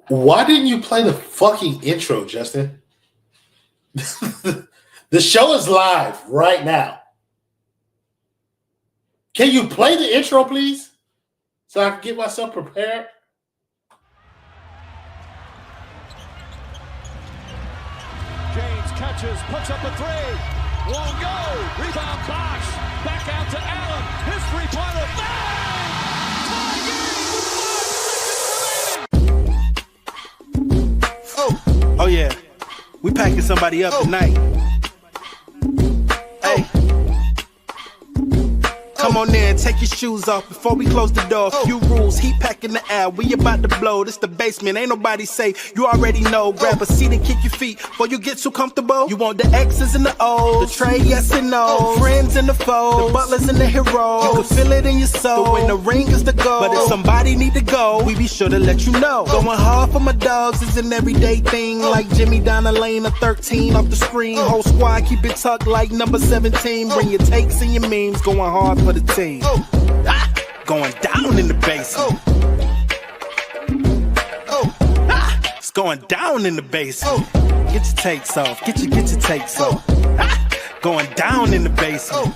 Why didn't you play the fucking intro, Justin? The show is live right now. Can you play the intro, please? So I can get myself prepared? James catches, puts up a three. Won't go. Rebound Bosh. Back out to Allen. His three-pointer. Bang! Tie game with 5 seconds remaining. Oh yeah. We packing somebody up tonight. Hey. Come on in, take your shoes off before we close the door. Few rules, heat packing the air, we about to blow. This the basement, ain't nobody safe, you already know. Grab a seat and kick your feet before you get too comfortable. You want the X's and the O's, the Trey, yes and no, friends and the foes, the Butlers and the Herro. You can feel it in your soul, but when the ring is the goal. But if somebody need to go, we be sure to let you know. Going hard for my dogs is an everyday thing, like Jimmy down the lane of 13 off the screen. Whole squad keep it tucked like number 17. Bring your takes and your memes, going hard for the team. Going down in the basement. It's going down in the basement. Get your takes off. Get your takes off. Going down in the basement.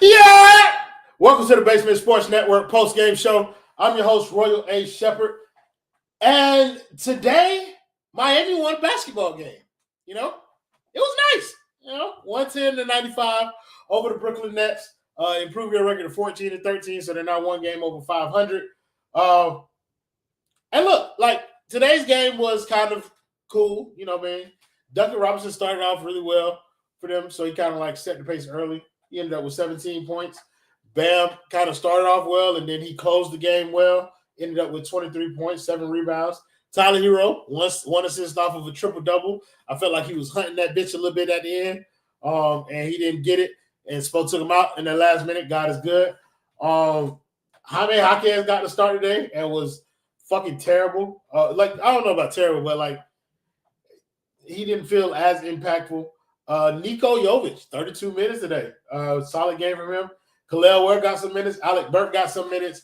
Yeah! Welcome to the Basement Sports Network post-game show. I'm your host, Royal A. Shepherd. And today, Miami won a basketball game. You know, it was nice. 110-95 over the Brooklyn Nets. Improved their record to 14-13, so they're now one game over 500. And look, like, today's game was kind of cool, you know what I mean? Duncan Robinson started off really well for them, so he kind of, like, set the pace early. He ended up with 17 points. Bam kind of started off well, and then he closed the game well. Ended up with 23 points, 7 rebounds. Tyler Herro, one assist off of a triple-double. I felt like he was hunting that bitch a little bit at the end, and he didn't get it. And Spo took him out in the last minute. God is good. Jaime Jaquez got the start today and was fucking terrible. I don't know about terrible, but, like, he didn't feel as impactful. Nikola Yovic, 32 minutes today. Solid game from him. Khalil Ware got some minutes. Alec Burke got some minutes.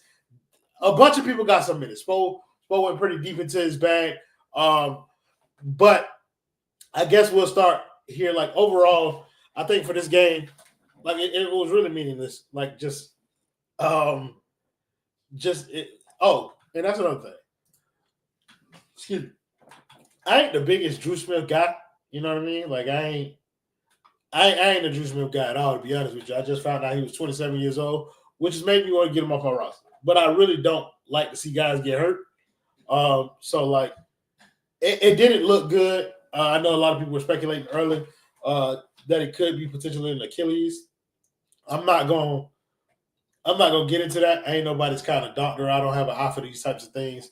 A bunch of people got some minutes. Spo went pretty deep into his bag. But I guess we'll start here. Like, overall, I think for this game, like, it was really meaningless. Like, and that's another thing. Excuse me. I ain't the biggest Drew Smith guy. You know what I mean? Like, I ain't a Drew Smith guy at all, to be honest with you. I just found out he was 27 years old, which has made me want to get him off my roster. But I really don't like to see guys get hurt. So, like, it didn't look good. I know a lot of people were speculating early that it could be potentially an Achilles. I'm not gonna get into that. I ain't nobody's kind of doctor. I don't have an eye for these types of things.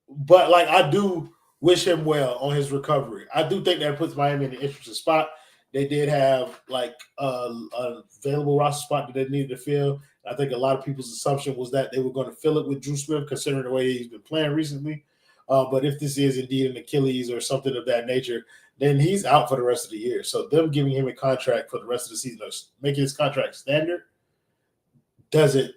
But, like, I do wish him well on his recovery. I do think that puts Miami in an interesting spot. They did have, like, an available roster spot that they needed to fill. I think a lot of people's assumption was that they were going to fill it with Drew Smith, considering the way he's been playing recently. But if this is indeed an Achilles or something of that nature, then he's out for the rest of the year. So them giving him a contract for the rest of the season, or making his contract standard, doesn't,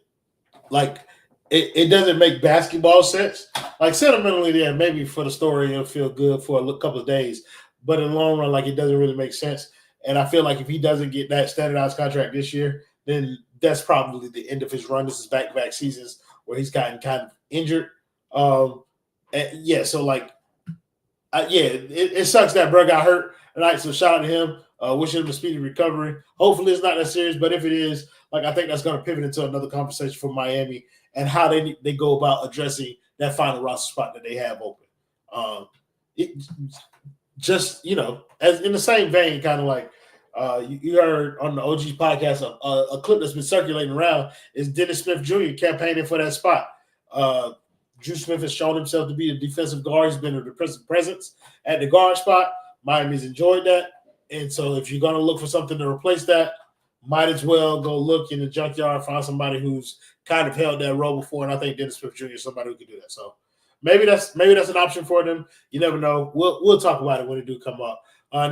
like, it doesn't make basketball sense. Like, sentimentally, yeah, maybe for the story it'll feel good for a couple of days, but in the long run, like, it doesn't really make sense. And I feel like if he doesn't get that standardized contract this year, then that's probably the end of his run. This is back-to-back seasons where he's gotten kind of injured. So, like, it sucks that bro got hurt. All right, so shout out to him. Wishing him a speedy recovery. Hopefully it's not that serious, but if it is, like, I think that's going to pivot into another conversation for Miami and how they go about addressing that final roster spot that they have open. As in the same vein, kind of like, you heard on the OG podcast a clip that's been circulating around is Dennis Smith Jr. campaigning for that spot. Drew Smith has shown himself to be a defensive guard. He's been a defensive presence at the guard spot. Miami's enjoyed that. And so if you're going to look for something to replace that, might as well go look in the junkyard, find somebody who's kind of held that role before. And I think Dennis Smith Jr. is somebody who can do that. So maybe that's an option for them. You never know. We'll talk about it when it do come up.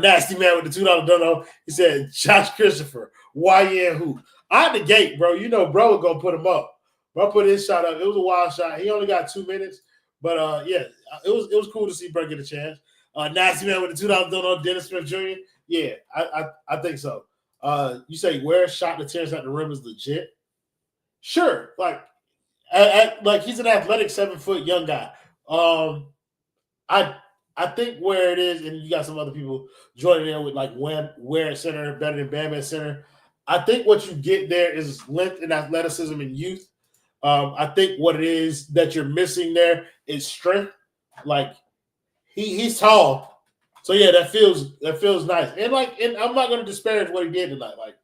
Nasty Man with the $2 dono. He said, Josh Christopher, YN who? Out the gate, bro. You know bro was going to put him up. Bro put his shot up. It was a wild shot. He only got 2 minutes, but yeah, it was cool to see Bro get a chance. Nasty man with the $2 donut, Dennis Smith Jr. Yeah, I think so. You say where shot the Terrence at the rim is legit? Sure, like he's an athletic 7-foot young guy. I think where it is, and you got some other people joining in with like where at center better than Bam at center. I think what you get there is length and athleticism and youth. I think what it is that you're missing there is strength. Like he's tall, so yeah, that feels nice. And I'm not going to disparage what he did tonight. Like,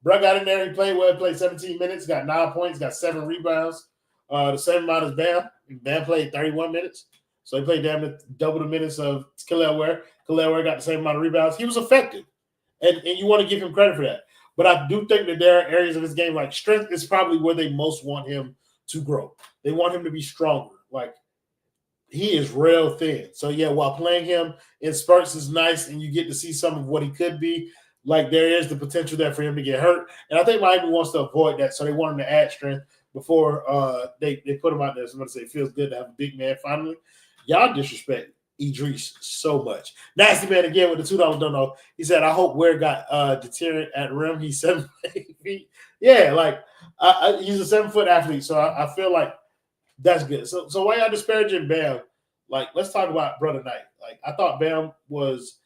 bro got in there, he played well, played 17 minutes, got 9 points, got 7 rebounds, the same amount as Bam. Bam played 31 minutes, so he played damn double the minutes of Kelly Ware. Kelly Ware got the same amount of rebounds. He was effective, and you want to give him credit for that. But I do think that there are areas of his game, like strength is probably where they most want him to grow. They want him to be stronger. Like, he is real thin. So, yeah, while playing him in spurts is nice and you get to see some of what he could be, like there is the potential there for him to get hurt. And I think Miami wants to avoid that, so they want him to add strength before they put him out there. Somebody say it feels good to have a big man finally. Y'all disrespect Idris so much. Nasty man again with the $2 don't know. He said, I hope Ware got deterrent at rim. He's 7 feet. Yeah, like he's a 7-foot athlete, so I feel like that's good. So why y'all disparaging Bam? Like, let's talk about brother night. Like, I thought Bam was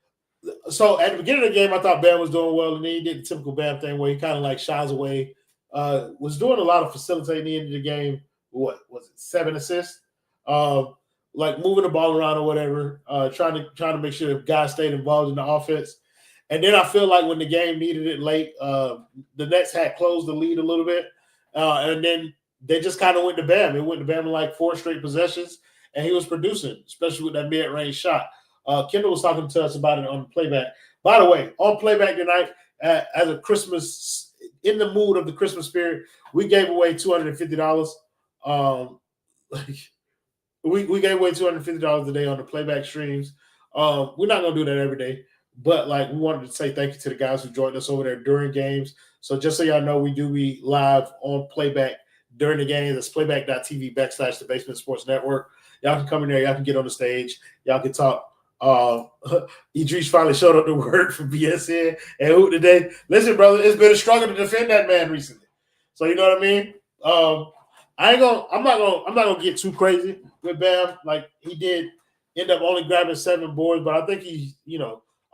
– so at the beginning of the game, I thought Bam was doing well, and then he did the typical Bam thing where he kind of like shies away. Was doing a lot of facilitating the end of the game. What was it, 7 assists? Like moving the ball around or whatever, trying to make sure guys stayed involved in the offense. And then I feel like when the game needed it late, the Nets had closed the lead a little bit, and then they just kind of went to Bam. It went to Bam in like 4 straight possessions, and he was producing, especially with that mid-range shot. Kendall was talking to us about it on playback. By the way, on playback tonight, as a Christmas, in the mood of the Christmas spirit, we gave away $250. We gave away $250 a day on the playback streams. We're not going to do that every day, but like we wanted to say thank you to the guys who joined us over there during games. So just so y'all know, we do be live on playback during the game. That's playback.tv/the Basement Sports Network. Y'all can come in there. Y'all can get on the stage. Y'all can talk. Idris finally showed up to work for BSN and Hoot today. Listen, brother, it's been a struggle to defend that man recently. So you know what I mean? I'm not gonna get too crazy with Bam. Like, he did end up only grabbing 7 boards, but I think he,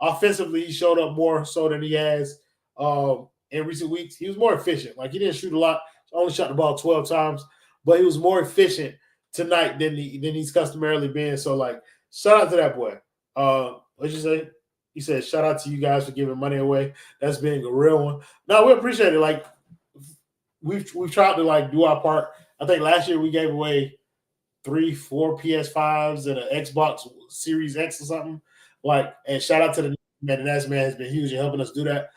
offensively he showed up more so than he has in recent weeks. He was more efficient. Like, he didn't shoot a lot, only shot the ball 12 times, but he was more efficient tonight than he's customarily been. So, like, shout out to that boy. What'd you say? He said, shout out to you guys for giving money away. That's being a real one. No, we appreciate it. Like, we've tried to like do our part. I think last year we gave away 3-4 PS5s and an Xbox Series X or something. Like, and shout out to the man. And that man has been huge in helping us do that.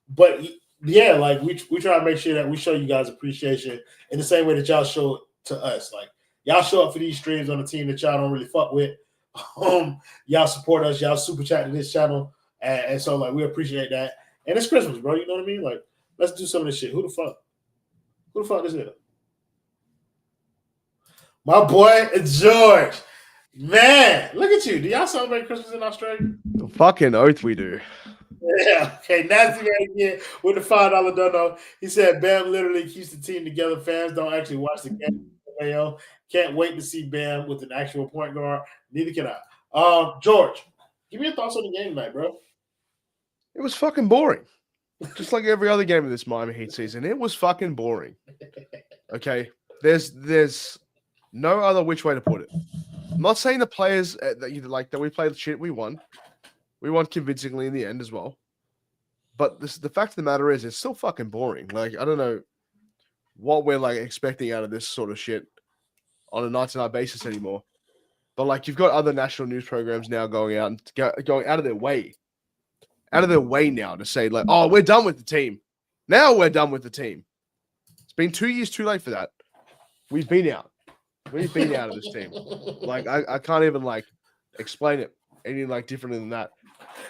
But yeah, like we try to make sure that we show you guys appreciation in the same way that y'all show it to us. Like, y'all show up for these streams on a team that y'all don't really fuck with. Y'all support us. Y'all super chat to this channel, and so like we appreciate that. And it's Christmas, bro. You know what I mean? Like, let's do some of this shit. Who the fuck is it? My boy George. Man, look at you. Do y'all celebrate Christmas in Australia? Fucking oath we do. Yeah. Okay, Nasty man again with the $5 dono. He said Bam literally keeps the team together. Fans don't actually watch the game. Can't wait to see Bam with an actual point guard. Neither can I. George, give me your thoughts on the game tonight, bro. It was fucking boring. Just like every other game of this Miami Heat season. It was fucking boring. Okay? There's no other which way to put it. I'm not saying the players that we played shit, we won. We won convincingly in the end as well. But the fact of the matter is, it's still fucking boring. Like, I don't know what we're like expecting out of this sort of shit on a night-to-night basis anymore. But like, you've got other national news programs now going out of their way now to say like, oh, we're done with the team. Now we're done with the team. It's been 2 years too late for that. We've been out. We've been out of this team. Like, I can't even like explain it any like different than that.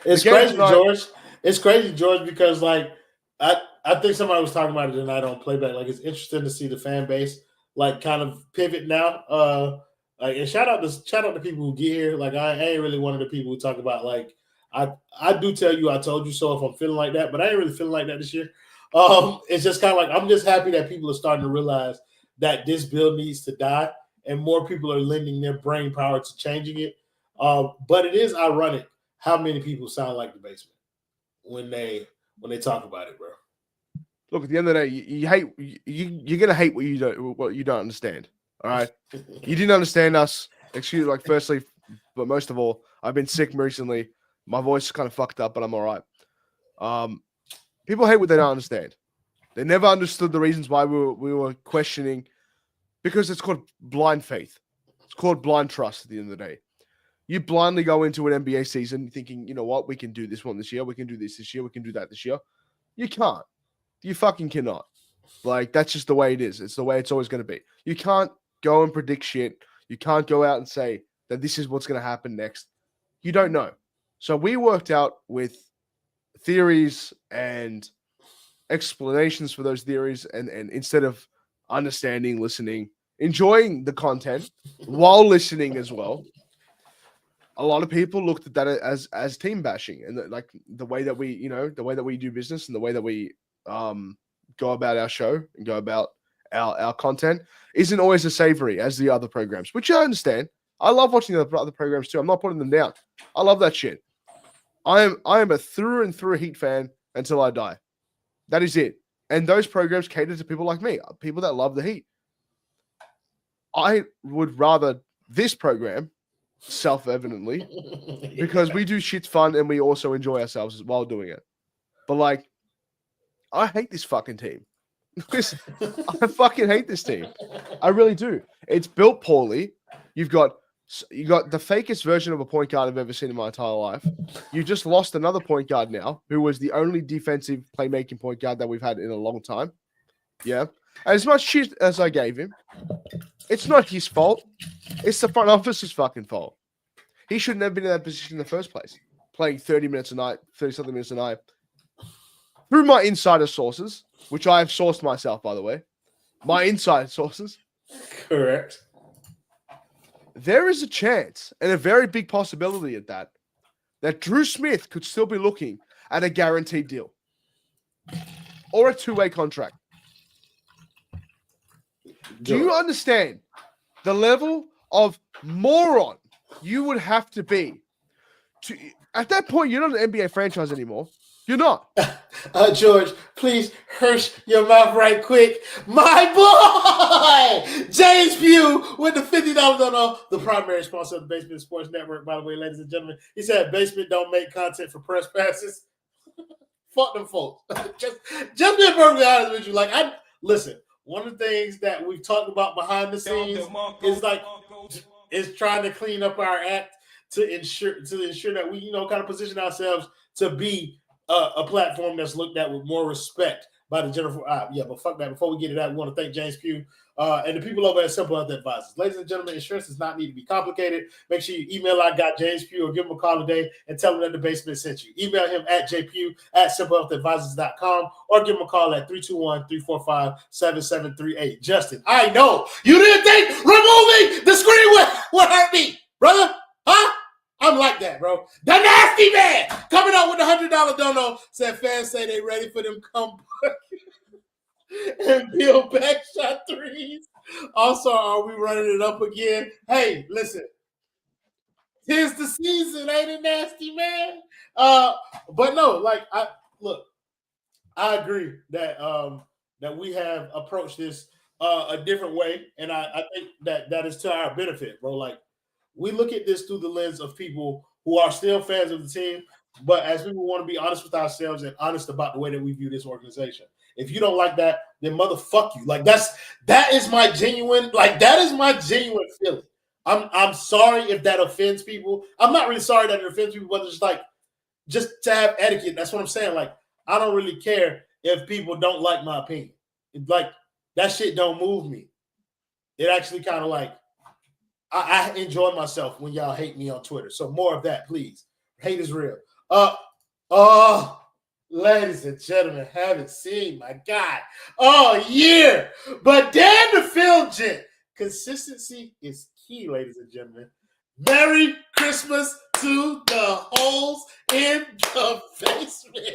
It's crazy, George. It's crazy, George, because like I think somebody was talking about it tonight on playback. Like it's interesting to see the fan base like kind of pivot now. And shout out to people who get here. Like I ain't really one of the people who talk about like I do tell you I told you so if I'm feeling like that, but I ain't really feeling like that this year. It's just kind of like I'm just happy that people are starting to realize that this bill needs to die and more people are lending their brain power to changing it. But it is ironic how many people sound like the basement when they talk about it, bro. Look, at the end of the day, you're gonna hate what you don't understand. All right, you didn't understand us. Firstly, but most of all, I've been sick recently. My voice is kind of fucked up, but I'm all right. People hate what they don't understand. They never understood the reasons why we were questioning, because it's called blind faith. It's called blind trust at the end of the day. You blindly go into an NBA season thinking, you know what, we can do this one this year, we can do this year, we can do that this year. You can't. You fucking cannot. Like, that's just the way it is. It's the way it's always going to be. You can't go and predict shit. You can't go out and say that this is what's going to happen next. You don't know. So we worked out with theories and explanations for those theories, and instead of understanding, listening, enjoying the content while listening as well, a lot of people looked at that as team bashing, and the way that we do business and the way that we go about our show and go about our content isn't always as savory as the other programs, which I understand. I love watching the other programs too. I'm not putting them down. I love that shit. I am a through and through Heat fan until I die. That is it. And those programs cater to people like me, people that love the Heat. I would rather this program, self-evidently, because we do shit fun and we also enjoy ourselves while doing it. But like, I hate this fucking team. I fucking hate this team. I really do. It's built poorly. You got the fakest version of a point guard I've ever seen in my entire life. You just lost another point guard now, who was the only defensive playmaking point guard that we've had in a long time. Yeah. And as much shit as I gave him, it's not his fault. It's the front office's fucking fault. He shouldn't have been in that position in the first place, playing 30 minutes a night, 30-something minutes a night. Through my insider sources, which I have sourced myself, by the way, my inside sources. Correct. There is a chance, and a very big possibility at that Drew Smith could still be looking at a guaranteed deal or a two-way contract. Do you understand the level of moron you would have to be at that point? You're not an NBA franchise anymore. You're not. George, please hush your mouth right quick. My boy, James Pugh with the $50 on the primary sponsor of the Basement Sports Network, by the way, ladies and gentlemen. He said Basement don't make content for press passes. Fuck them folks. just being perfectly honest with you. Like, listen, one of the things that we've talked about behind the scenes is trying to clean up our act to ensure that we, kind of position ourselves to be a platform that's looked at with more respect by the general. But fuck that. Before we get to that, we want to thank James Pugh and the people over at Simple Health Advisors. Ladies and gentlemen, insurance does not need to be complicated. Make sure you email our guy James Pugh or give him a call today and tell him that the basement sent you. Email him at jpugh@simplehealthadvisors.com or give him a call at 321-345-7738. Justin, I know you didn't think removing the screen would hurt me, brother. Huh? I'm like that, bro. The nasty man coming out with the $100 dono said fans say they ready for them come and build back shot threes. Also, are we running it up again? Hey, listen. 'Tis the season, ain't it, nasty man? But no, like I agree that that we have approached this a different way, and I think that is to our benefit, bro. Like, we look at this through the lens of people who are still fans of the team, but as people want to be honest with ourselves and honest about the way that we view this organization. If you don't like that, then motherfuck you. Like, that is my genuine feeling. I'm sorry if that offends people. I'm not really sorry that it offends people, but it's just to have etiquette. That's what I'm saying. Like, I don't really care if people don't like my opinion. Like, that shit don't move me. It actually kind of like, I enjoy myself when y'all hate me on Twitter. So more of that, please. Hate is real. Ladies and gentlemen, haven't seen my guy all year. But damn the field gent. Consistency is key, ladies and gentlemen. Merry Christmas to the holes in the basement.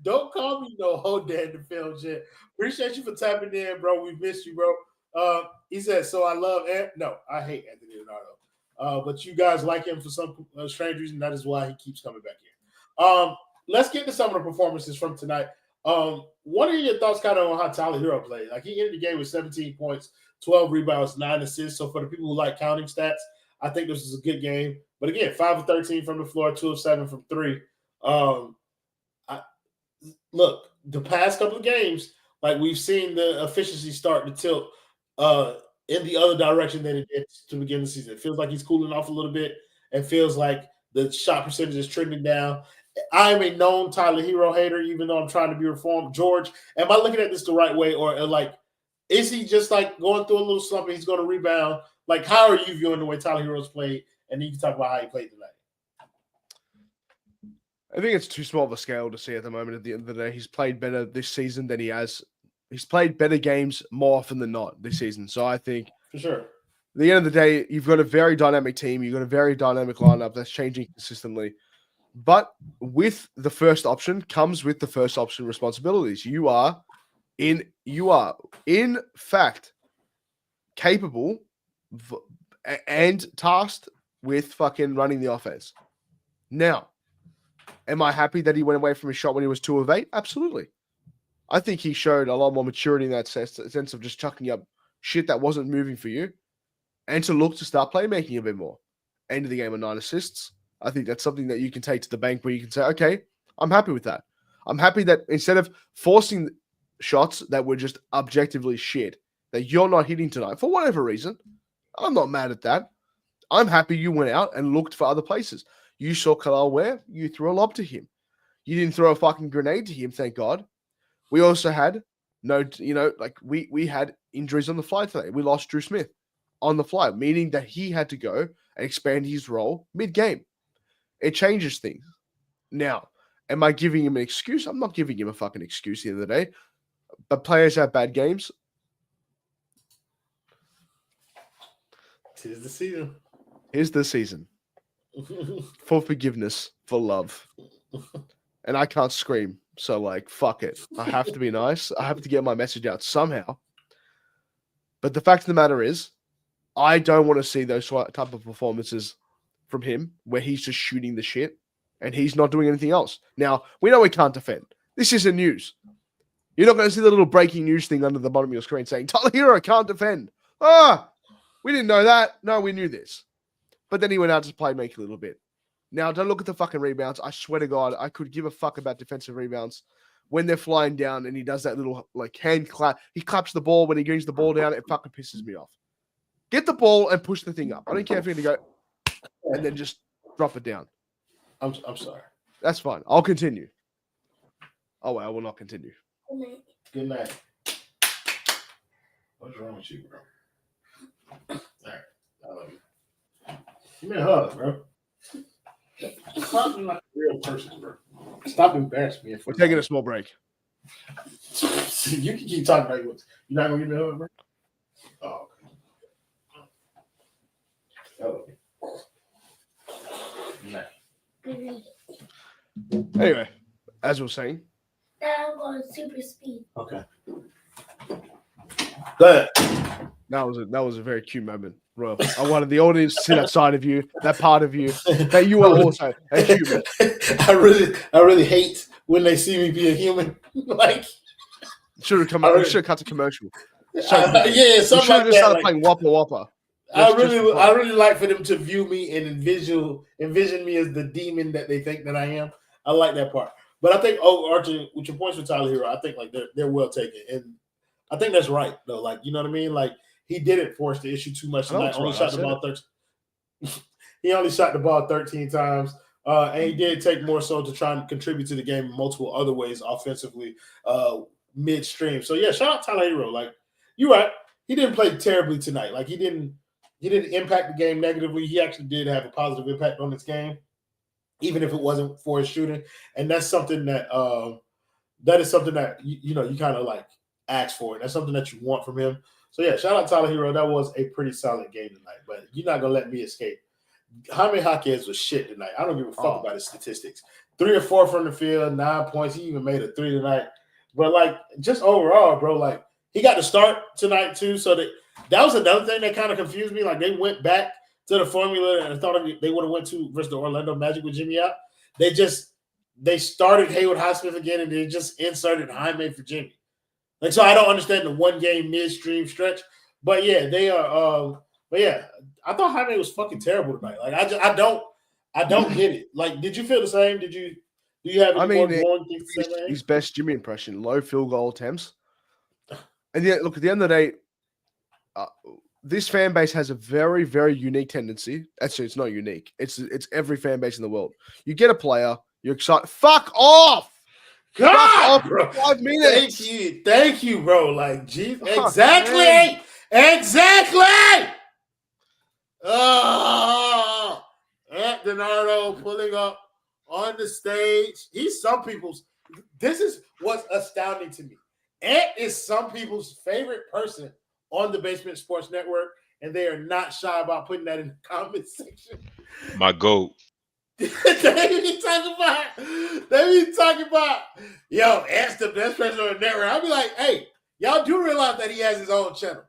Don't call me no whole damn the field gent. Appreciate you for tapping in, bro. We missed you, bro. He said, so I love no, I hate Anthony Nardo. But you guys like him for some strange reason. That is why he keeps coming back here. Let's get to some of the performances from tonight. What are your thoughts kind of on how Tyler Herro played? Like, he ended the game with 17 points, 12 rebounds, 9 assists. So for the people who like counting stats, I think this is a good game. But again, 5 of 13 from the floor, 2 of 7 from 3. Look, the past couple of games, like, we've seen the efficiency start to tilt in the other direction than it did to begin the season. It feels like he's cooling off a little bit. It feels like the shot percentage is trending down. I'm a known Tyler Herro hater, even though I'm trying to be reformed. George, am I looking at this the right way? Or, like, is he just, like, going through a little slump and he's going to rebound? Like, how are you viewing the way Tyler Herro's played? And then you can talk about how he played tonight. I think it's too small of a scale to see at the moment. At the end of the day, he's played better this season than he has. He's played better games more often than not this season. So I think, for sure, at the end of the day, you've got a very dynamic team. You've got a very dynamic lineup that's changing consistently. But with the first option comes with the first option responsibilities. You are in fact capable and tasked with fucking running the offense. Now, am I happy that he went away from his shot when he was 2 of 8? Absolutely. I think he showed a lot more maturity in that sense of just chucking up shit that wasn't moving for you and to look to start playmaking a bit more. End of the game with 9 assists. I think that's something that you can take to the bank where you can say, okay, I'm happy with that. I'm happy that instead of forcing shots that were just objectively shit, that you're not hitting tonight for whatever reason, I'm not mad at that. I'm happy you went out and looked for other places. You saw Kalal Ware, you threw a lob to him. You didn't throw a fucking grenade to him, thank God. We also had we had injuries on the fly today. We lost Drew Smith on the fly, meaning that he had to go and expand his role mid-game. It changes things. Now, am I giving him an excuse? I'm not giving him a fucking excuse at the end of the day. But players have bad games. 'Tis the season. Here's the season. For forgiveness, for love. And I can't scream. So, like, fuck it. I have to be nice. I have to get my message out somehow. But the fact of the matter is, I don't want to see those type of performances from him where he's just shooting the shit and he's not doing anything else. Now, we know he can't defend. This isn't news. You're not going to see the little breaking news thing under the bottom of your screen saying, Tyler Herro can't defend. We didn't know that. No, we knew this. But then he went out to play make a little bit. Now, don't look at the fucking rebounds. I swear to God, I could give a fuck about defensive rebounds when they're flying down and he does that little like hand clap. He claps the ball when he brings the ball down. It fucking pisses me off. Get the ball and push the thing up. I don't care if you're going to go and then just drop it down. I'm sorry. That's fine. I'll continue. Oh, wait, I will not continue. Good night. What's wrong with you, bro? All right. I love you. Give me a hug, bro. Stop being like a real person, bro. Stop embarrassing me. We're taking a small break. You can keep talking about it. You're not going to give me a hug, bro? Oh, okay. I love you. Good night. Anyway, as we were saying. Now I'm going super speed. Okay. Go ahead. That was a very cute moment, Royal. I wanted the audience to see that side of you, that part of you, that you are also a human. I really hate when they see me be a human. Like, should have cut to commercial. Yeah, something like just that. started Like, playing Whopper Whopper. I really like for them to view me and envision me as the demon that they think that I am. I like that part. But I think, Archie, with your points for Tyler Herro, I think like they're well taken, and I think that's right though. Like, you know what I mean? Like, he didn't force the issue too much tonight. Only shot the ball 13. He only shot the ball 13 times, and he did take more so to try and contribute to the game in multiple other ways offensively, midstream. So yeah, shout out Tyler Herro. Like, you're right. He didn't play terribly tonight. Like, he didn't impact the game negatively. He actually did have a positive impact on this game. even if it wasn't for his shooting. And that's something that that is something that you kind of like ask for. And that's something that you want from him. So yeah, shout out Tyler Herro. That was a pretty solid game tonight. But you're not gonna let me escape. Jaime Jaquez was shit tonight. I don't give a fuck about his statistics. 3 or 4 from the field, 9 points. He even made a 3 tonight. But like just overall, bro, like he got to start tonight too. So that was another thing that kind of confused me. Like they went back to the formula and I thought they would have went to versus the Orlando Magic with Jimmy out. They started Haywood Highsmith again and they just inserted Jaime for Jimmy. Like so, I don't understand the 1 game midstream stretch. But yeah, they are. But yeah, I thought Jaime was fucking terrible tonight. Like I don't get it. Like, did you feel the same? Do you have any more glowing things to say? His best Jimmy impression: low field goal attempts. And yeah, look, at the end of the day, this fan base has a very, very unique tendency. Actually, it's not unique. It's every fan base in the world. You get a player, you're excited. Fuck off! God, Fuck off, bro. 5 minutes. Thank you, bro. Like, geez, exactly. Nardo pulling up on the stage. He's some people's. This is what's astounding to me. Ant is some people's favorite person on the Basement Sports Network, and they are not shy about putting that in the comment section. My GOAT. They be talking about, yo, Ant's the best person on the network. I'll be like, hey, y'all do realize that he has his own channel,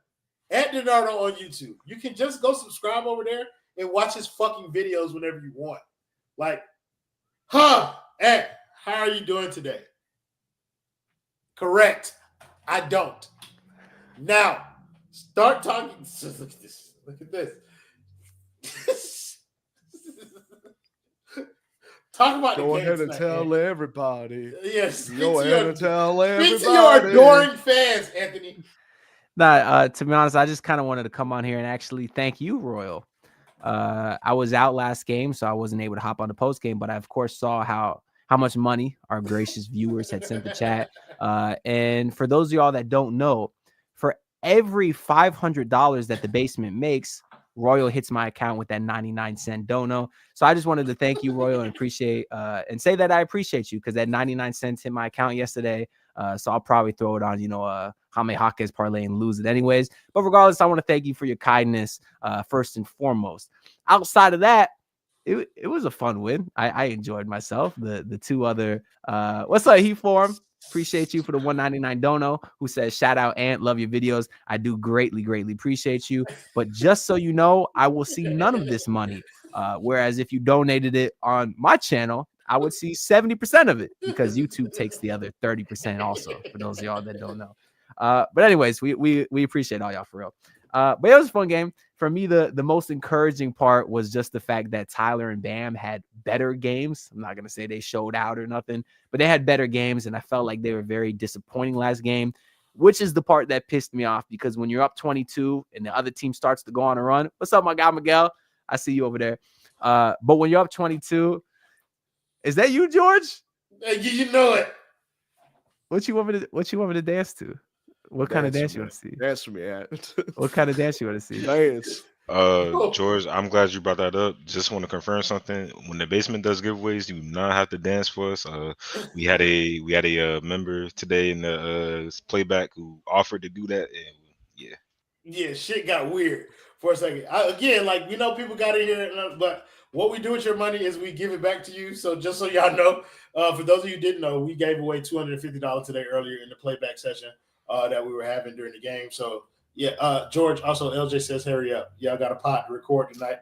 Ant Nardo on YouTube. You can just go subscribe over there and watch his fucking videos whenever you want. Like, Ant, how are you doing today? Correct. I don't. Now, start talking. Look at this. Look at this. Talk about Go the ahead game and tonight, tell man. everybody. Yes. Go ahead and tell everybody. Speak to your adoring fans, Anthony. To be honest, I just kind of wanted to come on here and actually thank you, Royal. I was out last game, so I wasn't able to hop on the post game, but I of course saw how much money our gracious viewers had sent the chat. And for those of y'all that don't know, for every $500 that the basement makes, Royal hits my account with that 99-cent dono. So I just wanted to thank you, Royal, and appreciate and say that I appreciate you because that 99 cents hit my account yesterday. So I'll probably throw it on, Jaime Jaquez parlay and lose it anyways. But regardless, I want to thank you for your kindness first and foremost. Outside of that, it was a fun win. I enjoyed myself. The two other what's up, Heat Forum? Appreciate you for the 199 dono who says, shout out, Ant, love your videos. I do greatly appreciate you. But just so you know, I will see none of this money. Whereas if you donated it on my channel, I would see 70% of it because YouTube takes the other 30% also, for those of y'all that don't know. But anyways, we appreciate all y'all for real. But it was a fun game. For me, the most encouraging part was just the fact that Tyler and Bam had better games. I'm not going to say they showed out or nothing, but they had better games, and I felt like they were very disappointing last game, which is the part that pissed me off because when you're up 22 and the other team starts to go on a run, what's up, my guy Miguel? I see you over there. But when you're up 22, is that you, George? You know it. What you want me to dance to? What kind of dance you want to see? Dance for me, yeah. What kind of dance you want to see? Dance. George, I'm glad you brought that up. Just want to confirm something. When the basement does giveaways, you do not have to dance for us. We had a member today in the playback who offered to do that, and yeah, shit got weird for a second. People got in here, but what we do with your money is we give it back to you. So just so y'all know, for those of you who didn't know, we gave away $250 today earlier in the playback session that we were having during the game. So yeah, George, also LJ says, hurry up. Y'all got a pot to record tonight.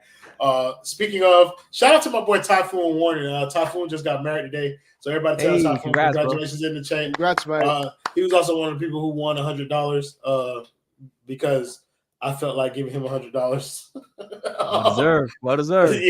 Speaking of, shout out to my boy Typhoon Warner. Typhoon just got married today. So everybody tell Typhoon congratulations in the chain. Congrats, man. He was also one of the people who won $100 because I felt like giving him $100. Well deserved.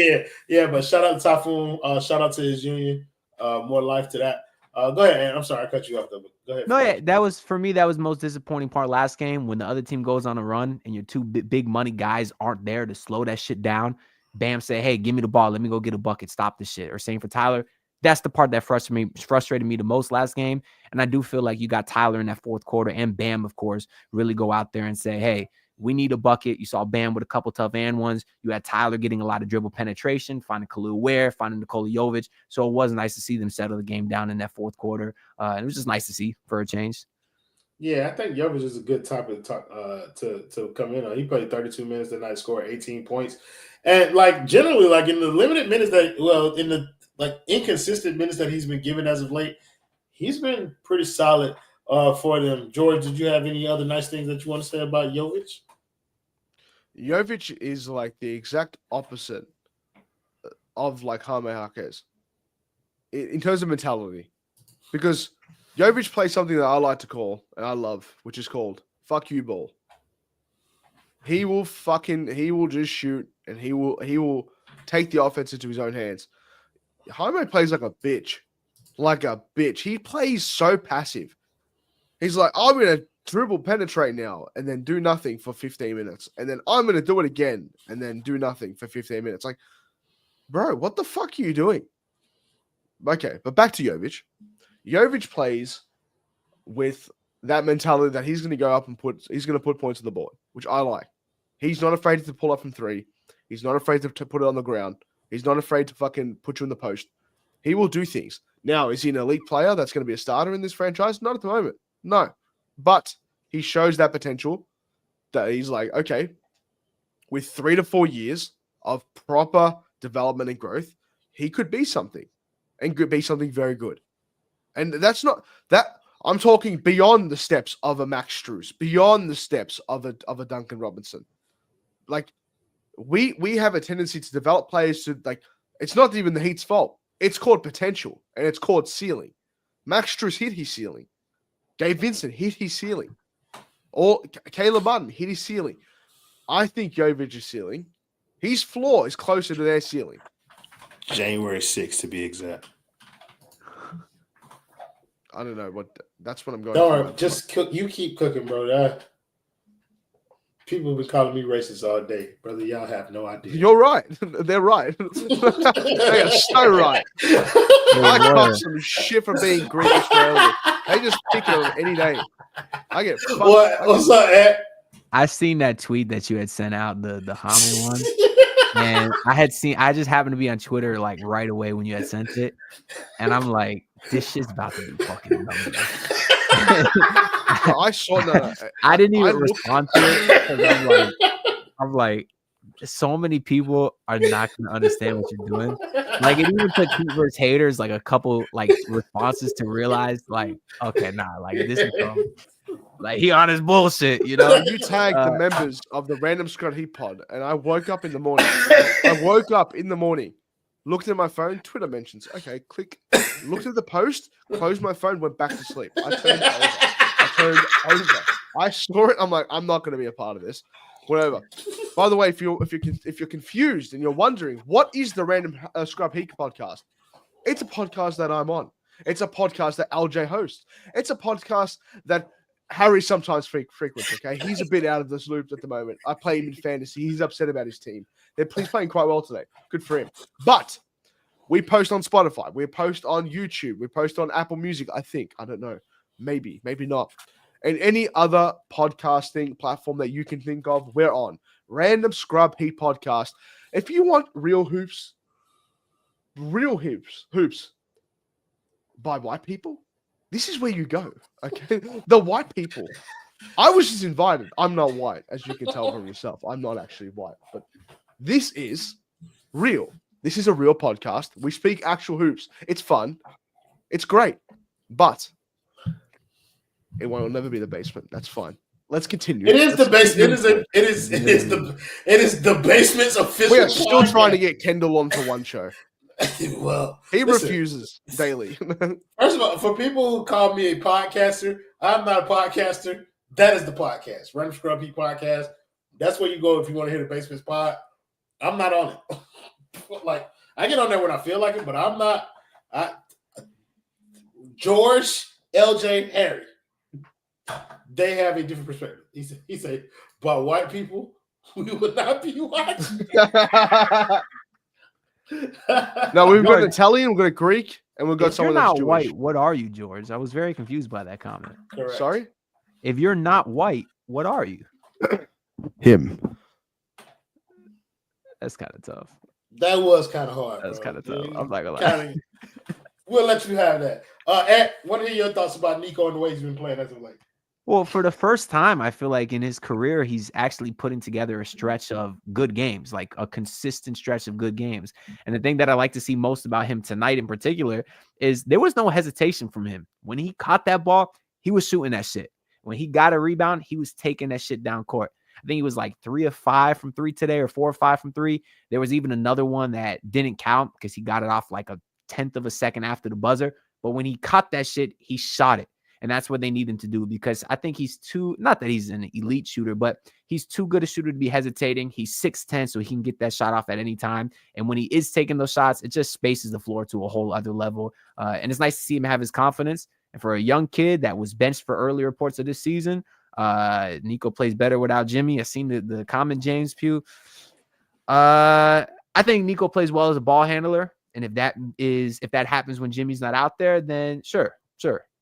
Yeah. But shout out to Typhoon. Shout out to his union. More life to that. Go ahead, Ant. I'm sorry I cut you off though. Go ahead. No, yeah, that was the most disappointing part last game when the other team goes on a run and your two big money guys aren't there to slow that shit down. Bam, say, hey, give me the ball. Let me go get a bucket. Stop this shit. Or same for Tyler. That's the part that frustrated me the most last game. And I do feel like you got Tyler in that fourth quarter and Bam, of course, really go out there and say, hey, we need a bucket. You saw Bam with a couple tough and ones. You had Tyler getting a lot of dribble penetration, finding Khalil Ware, finding Nikola Jovic. So it was nice to see them settle the game down in that fourth quarter. And it was just nice to see for a change. Yeah, I think Yovic is a good topic to come in on. He played 32 minutes tonight, scored 18 points. And like generally, like in the limited minutes in the like inconsistent minutes that he's been given as of late, he's been pretty solid for them. George, did you have any other nice things that you want to say about Yovic? Jovic is like the exact opposite of like Jaime Jaquez in terms of mentality, because Jovic plays something that I like to call and I love, which is called "fuck you ball." He will just shoot and he will take the offense into his own hands. Jaime plays like a bitch. He plays so passive. He's like, I'm going to dribble penetrate now and then do nothing for 15 minutes. And then I'm going to do it again and then do nothing for 15 minutes. Like, bro, what the fuck are you doing? Okay, but back to Jovic. Jovic plays with that mentality that he's going to go up and put points on the board, which I like. He's not afraid to pull up from three. He's not afraid to put it on the ground. He's not afraid to fucking put you in the post. He will do things. Now, is he an elite player that's going to be a starter in this franchise? Not at the moment. No. But he shows that potential that he's like, okay, with 3 to 4 years of proper development and growth, he could be something and could be something very good. And that's not that I'm talking beyond the steps of a Max Strus, beyond the steps of a Duncan Robinson. Like we have a tendency to develop players to like, it's not even the Heat's fault. It's called potential and it's called ceiling. Max Strus hit his ceiling. Gabe Vincent hit his ceiling. Or Caleb Martin hit his ceiling. I think Jovic's ceiling, his floor is closer to their ceiling. January 6th to be exact. I don't know that's what I'm going. Don't worry, just cook. You keep cooking, bro. People have been calling me racist all day, brother. Y'all have no idea. You're right. They're right. They are so right. I got some shit for being Greek Australian. They just pick it on any day. I get fucked. What's up, Ed? I seen that tweet that you had sent out, the Jaime one. And I just happened to be on Twitter like right away when you had sent it. And I'm like, this shit's about to be fucking number. I saw that. I didn't even respond to it. I'm like, so many people are not going to understand what you're doing. Like, it even took Keeper's haters like a couple like responses to realize, like, okay, nah, like this is like he on his bullshit, you know. You tagged the members of the Random Scrub Heat Pod, and I woke up in the morning. Looked at my phone, Twitter mentions. Okay, click. Looked at the post, closed my phone, went back to sleep. I turned over. I saw it. I'm like, I'm not going to be a part of this. Whatever. By the way, if you're confused and you're wondering what is the Random Scrub Heat podcast, it's a podcast that I'm on. It's a podcast that LJ hosts. It's a podcast that Harry sometimes frequents. Okay, he's a bit out of this loop at the moment. I play him in fantasy. He's upset about his team. He's playing quite well today. Good for him. But we post on Spotify. We post on YouTube. We post on Apple Music. I don't know. Maybe not. And any other podcasting platform that you can think of, we're on. Random Scrub Heat Podcast. If you want real hoops by white people, this is where you go. Okay, the white people. I was just invited. I'm not white, as you can tell from yourself. I'm not actually white, but this is real. This is a real podcast. We speak actual hoops. It's fun. It's great, but it will never be the basement. That's fine. Let's continue. It is the basement. It is the basement's official. We are still trying to get Kendall on for one show. Well, he refuses daily. First of all, for people who call me a podcaster, I'm not a podcaster. That is the podcast. Random Scrub Heat Podcast. That's where you go if you want to hear the Basement's pod. I'm not on it. Like, I get on there when I feel like it, but I'm not. George, LJ, Harry, they have a different perspective. He said, but white people, we would not be watching. No, we've got Italian, we've got Greek, and we've got someone that's Jewish. If you're not white, what are you, George? I was very confused by that comment. Correct. Sorry? If you're not white, what are you? him. That's kind of tough. That was kind of hard, That's bro. kind of tough. I'm not gonna lie. Kinda, we'll let you have that. Ed, what are your thoughts about Nico and the way he's been playing as of late? Well, for the first time, I feel like in his career, he's actually putting together a stretch of good games, like a consistent stretch of good games. And the thing that I like to see most about him tonight in particular is there was no hesitation from him. When he caught that ball, he was shooting that shit. When he got a rebound, he was taking that shit down court. I think he was like 3 of 5 from 3 today, or 4 or 5 from 3. There was even another one that didn't count because he got it off like a 10th of a second after the buzzer. But when he caught that shit, he shot it. And that's what they need him to do, because I think he's not that he's an elite shooter, but he's too good a shooter to be hesitating. He's 6'10", so he can get that shot off at any time. And when he is taking those shots, it just spaces the floor to a whole other level. And it's nice to see him have his confidence. And for a young kid that was benched for early reports of this season, Nico plays better without Jimmy. I've seen the comment, James Pugh. I think Nico plays well as a ball handler. And if that happens when Jimmy's not out there, then sure.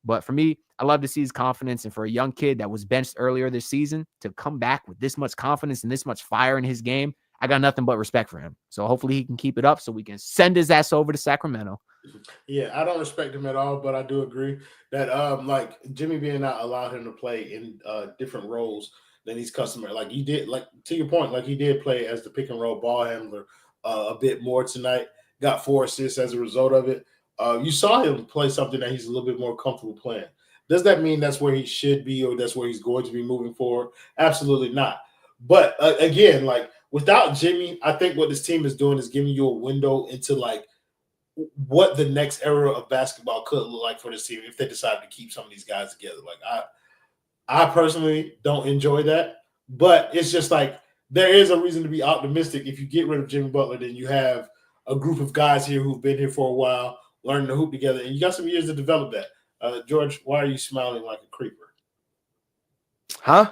But for me, I love to see his confidence. And for a young kid that was benched earlier this season to come back with this much confidence and this much fire in his game, I got nothing but respect for him. So hopefully he can keep it up so we can send his ass over to Sacramento. Yeah, I don't respect him at all, but I do agree that like Jimmy being out allowed him to play in different roles than he's customary. Like he did, like to your point, like he did play as the pick and roll ball handler a bit more tonight. Got 4 assists as a result of it. You saw him play something that he's a little bit more comfortable playing. Does that mean that's where he should be or that's where he's going to be moving forward? Absolutely not. But again, like without Jimmy, I think what this team is doing is giving you a window into like what the next era of basketball could look like for this team if they decide to keep some of these guys together. Like I personally don't enjoy that, but it's just like there is a reason to be optimistic. If you get rid of Jimmy Butler, then you have a group of guys here who've been here for a while, learning to hoop together, and you got some years to develop that. George, why are you smiling like a creeper? Huh?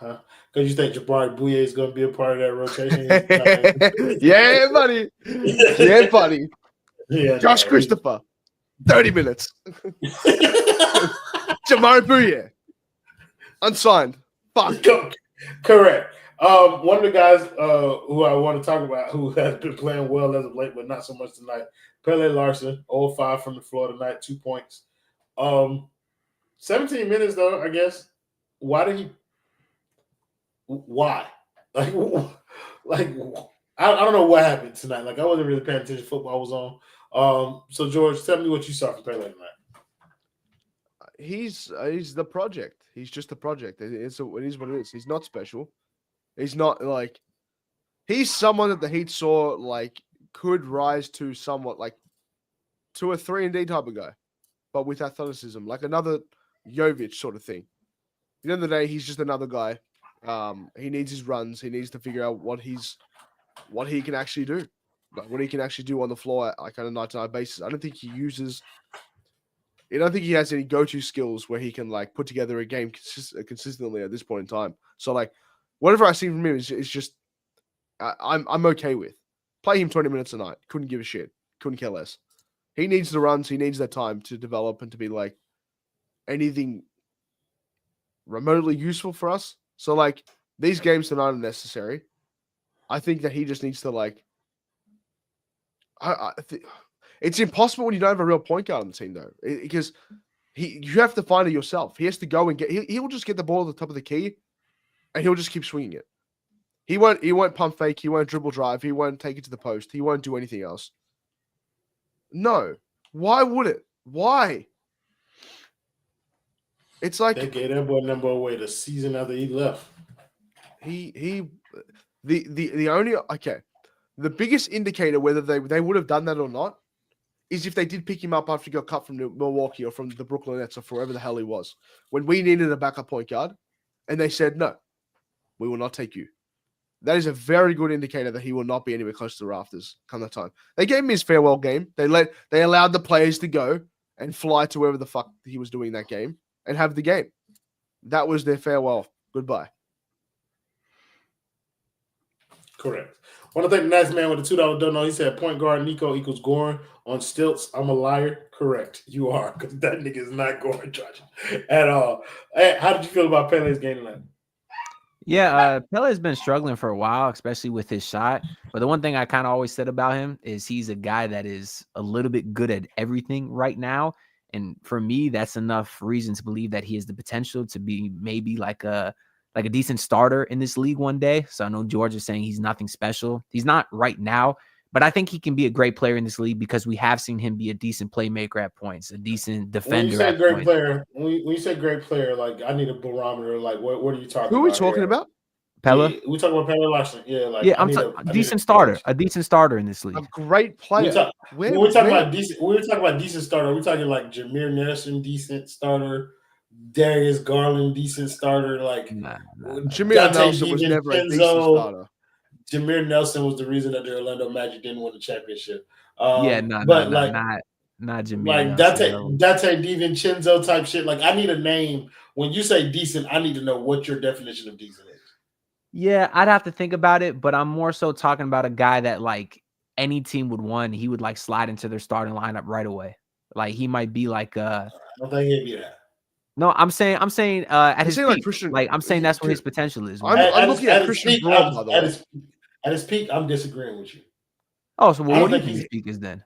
Because you think Jabari Bouye is going to be a part of that rotation? Yeah, buddy. Yeah, buddy. Yeah, Josh Christopher, 30 minutes. Jabari Bouye, unsigned. Fuck. Correct. One of the guys who I want to talk about who has been playing well as of late, but not so much tonight, Pele Larson, 0-5 from the floor tonight, 2 points. 17 minutes though, I guess. Why? Like I don't know what happened tonight. Like I wasn't really paying attention. Football was on. So George, tell me what you saw from Pele tonight. He's the project. He's just a project. It is what it is. He's not special. He's not like he's someone that the Heat saw like could rise to somewhat like to a 3-and-D type of guy, but with athleticism, like another Yovic sort of thing. At the end of the day, he's just another guy. He needs his runs. He needs to figure out what he can actually do, like what he can actually do on the floor like on a night-to-night basis. I don't think he has any go-to skills where he can like put together a game consistently at this point in time. So like whatever I see from him is just I'm okay with. Play him 20 minutes a night. Couldn't give a shit. Couldn't care less. He needs the runs. He needs that time to develop and to be like anything remotely useful for us. So like these games tonight are necessary. I think that he just needs to like. It's impossible when you don't have a real point guard on the team though, because you have to find it yourself. He has to go and he'll just get the ball at the top of the key, and he'll just keep swinging it. He won't pump fake. He won't dribble drive. He won't take it to the post. He won't do anything else. No. Why would it? Why? It's like they gave that boy number away the season after he left. The biggest indicator whether they would have done that or not is if they did pick him up after he got cut from Milwaukee or from the Brooklyn Nets or wherever the hell he was. When we needed a backup point guard, and they said, no, we will not take you. That is a very good indicator that he will not be anywhere close to the rafters come that time. They gave him his farewell game. They allowed the players to go and fly to wherever the fuck he was doing that game and have the game. That was their farewell. Goodbye. Correct. Want to thank the nice man with the $2 donut. He said point guard Nico equals Goran on stilts. I'm a liar. Correct. You are, because that nigga is not Goran Dragic at all. Hey, how did you feel about Pele's game tonight? Yeah, Pele has been struggling for a while, especially with his shot. But the one thing I kind of always said about him is he's a guy that is a little bit good at everything right now. And for me, that's enough reason to believe that he has the potential to be maybe like a decent starter in this league one day. So I know George is saying he's nothing special. He's not right now, but I think he can be a great player in this league because we have seen him be a decent playmaker at points, a decent When you defender say at great points. player, when you say great player, like I need a barometer. Like what are you talking about? Who are we talking here? about? Pella? Yeah, we talking about Pele Larson. Yeah, like Yeah, I need a decent starter, a decent starter in this A league. great player. When we're talking about decent, when we're talking about decent starter, we're talking like Jameer Nelson, decent starter, Darius Garland, decent starter, like Jameer Dante Nelson was never a decent starter. Jameer Nelson was the reason that the Orlando Magic didn't win the championship. Yeah, But not Jameer like Nelson. Dante DiVincenzo type shit. Like I need a name. When you say decent, I need to know what your definition of decent is. Yeah, I'd have to think about it, but I'm more so talking about a guy that like any team would want. He would like slide into their starting lineup right away. Like he might be like I don't think he'd be that. No, I'm saying at his peak. Like I'm saying that's where his potential is. I'm looking at Christian Braun, by the way. At his peak, I'm disagreeing with you. Oh, so what do you think his peak is then?